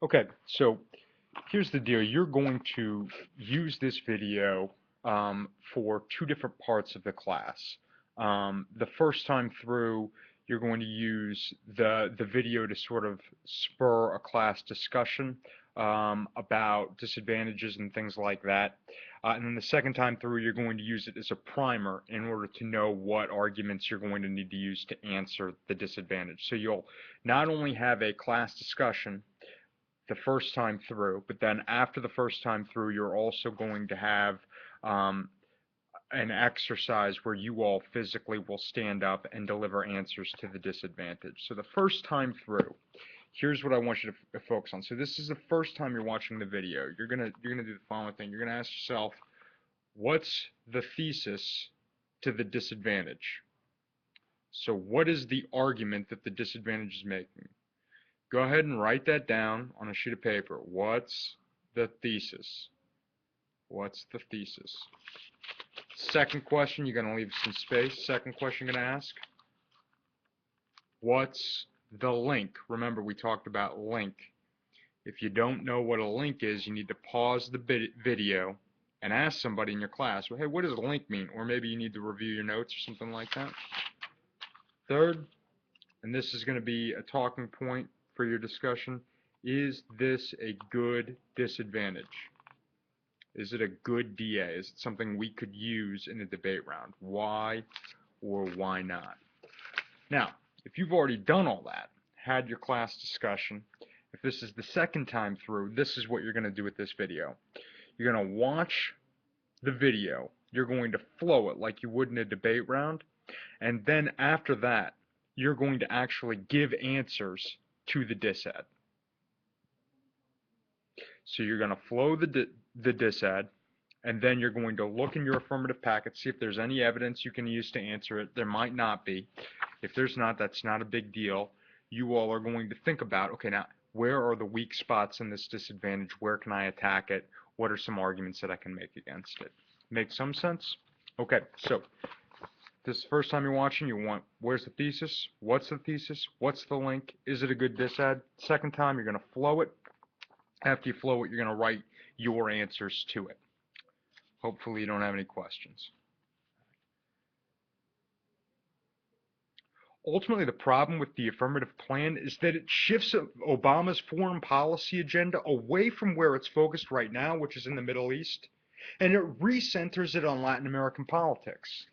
Okay, so here's the deal. You're going to use this video for two different parts of the class. The first time through, you're going to use the video to sort of spur a class discussion about disadvantages and things like that. And then the second time through, you're going to use it as a primer in order to know what arguments you're going to need to use to answer the disadvantage. So you'll not only have a class discussion the first time through, but then after the first time through, you're also going to have um, an exercise where you all physically will stand up and deliver answers to the disadvantage. So the first time through, here's what I want you to focus on. So this is the first time you're watching the video. You're gonna do the following thing. You're gonna ask yourself, what's the thesis to the disadvantage? So what is the argument that the disadvantage is making? Go ahead and write that down on a sheet of paper. What's the thesis? What's the thesis? Second question, you're going to leave some space. Second question you're going to ask, what's the link? Remember, we talked about link. If you don't know what a link is, you need to pause the video and ask somebody in your class, well, hey, what does a link mean? Or maybe you need to review your notes or something like that. Third, and this is going to be a talking point for your discussion, is this a good disadvantage? Is it a good DA? Is it something we could use in a debate round? Why or why not? Now, if you've already done all that, had your class discussion, if this is the second time through, this is what you're going to do with this video. You're going to watch the video. You're going to flow it like you would in a debate round. And then after that, you're going to actually give answers to the disad. So you're going to flow the disad, and then you're going to look in your affirmative packet, see if there's any evidence you can use to answer it. There might not be. If there's not, that's not a big deal. You all are going to think about, okay, now, where are the weak spots in this disadvantage? Where can I attack it? What are some arguments that I can make against it? Make some sense? Okay, so this is the first time you're watching, you want, where's the thesis? What's the thesis? What's the link? Is it a good disad? Second time, you're going to flow it. After you flow it, you're going to write your answers to it. Hopefully you don't have any questions. Ultimately, the problem with the affirmative plan is that it shifts Obama's foreign policy agenda away from where it's focused right now, which is in the Middle East, and it recenters it on Latin American politics.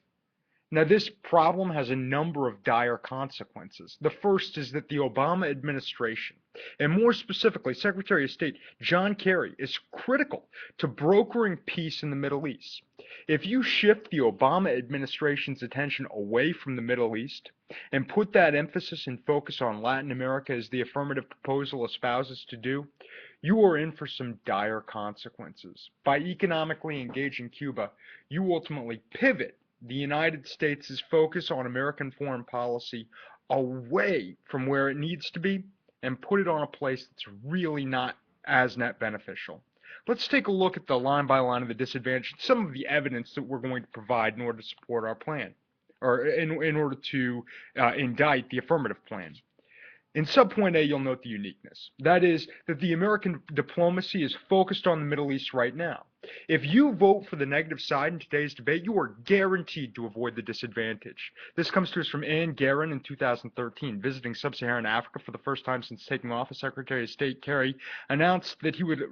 Now, this problem has a number of dire consequences. The first is that the Obama administration, and more specifically, Secretary of State John Kerry, is critical to brokering peace in the Middle East. If you shift the Obama administration's attention away from the Middle East and put that emphasis and focus on Latin America as the affirmative proposal espouses to do, you are in for some dire consequences. By economically engaging Cuba, you ultimately pivot the United States' focus on American foreign policy away from where it needs to be and put it on a place that's really not as net beneficial. Let's take a look at the line by line of the disadvantage, some of the evidence that we're going to provide in order to support our plan, or in order to indict the affirmative plan. In subpoint A, you'll note the uniqueness. That is, that the American diplomacy is focused on the Middle East right now. If you vote for the negative side in today's debate, you are guaranteed to avoid the disadvantage. This comes to us from Ann Guerin in 2013. Visiting sub-Saharan Africa for the first time since taking office, Secretary of State Kerry announced that he would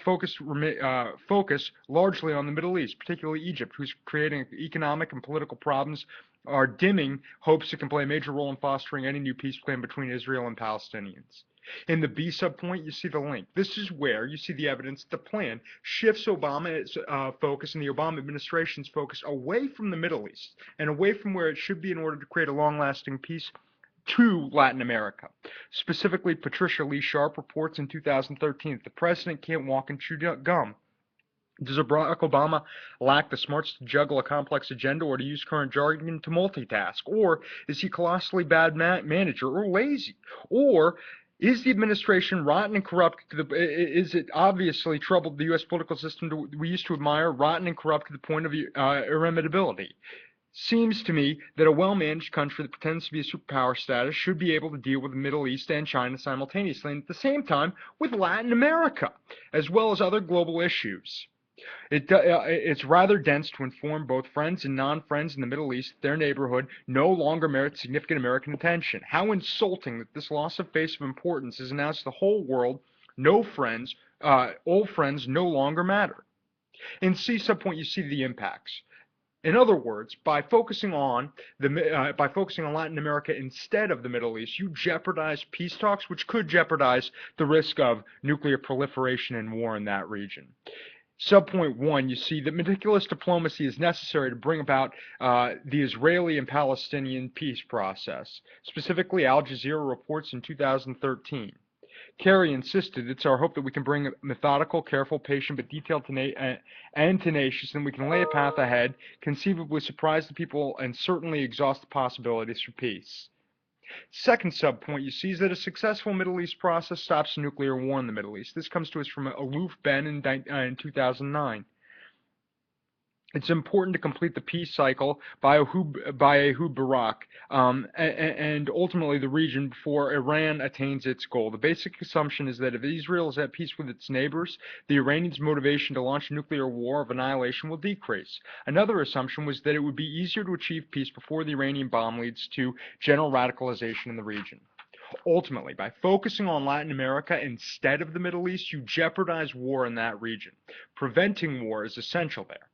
focus largely on the Middle East, particularly Egypt, who's creating economic and political problems are dimming hopes it can play a major role in fostering any new peace plan between Israel and Palestinians. In the B subpoint, you see the link. This is where you see the evidence the plan shifts Obama's focus and the Obama administration's focus away from the Middle East and away from where it should be in order to create a long-lasting peace to Latin America. Specifically, Patricia Lee Sharp reports in 2013 that the president can't walk and chew gum. Does Barack Obama lack the smarts to juggle a complex agenda, or to use current jargon, to multitask? Or is he colossally bad manager or lazy? Or is the administration rotten and corrupt? Is it obviously troubled the U.S. political system we used to admire, rotten and corrupt to the point of irremediability? Seems to me that a well-managed country that pretends to be a superpower status should be able to deal with the Middle East and China simultaneously, and at the same time with Latin America, as well as other global issues. It's rather dense to inform both friends and non-friends in the Middle East that their neighborhood no longer merits significant American attention. How insulting that this loss of face of importance is announced to the whole world. No friends, old friends no longer matter. In C subpoint, you see the impacts. In other words, by focusing on Latin America instead of the Middle East, you jeopardize peace talks, which could jeopardize the risk of nuclear proliferation and war in that region. Subpoint 1, you see that meticulous diplomacy is necessary to bring about the Israeli and Palestinian peace process. Specifically, Al Jazeera reports in 2013. Kerry insisted, it's our hope that we can bring methodical, careful, patient, but detailed and tenacious, and we can lay a path ahead, conceivably surprise the people, and certainly exhaust the possibilities for peace. Second subpoint you see is that a successful Middle East process stops a nuclear war in the Middle East. This comes to us from Alouf Ben in 2009. It's important to complete the peace cycle by Ehud Barak and ultimately the region before Iran attains its goal. The basic assumption is that if Israel is at peace with its neighbors, the Iranians' motivation to launch a nuclear war of annihilation will decrease. Another assumption was that it would be easier to achieve peace before the Iranian bomb leads to general radicalization in the region. Ultimately, by focusing on Latin America instead of the Middle East, you jeopardize war in that region. Preventing war is essential there.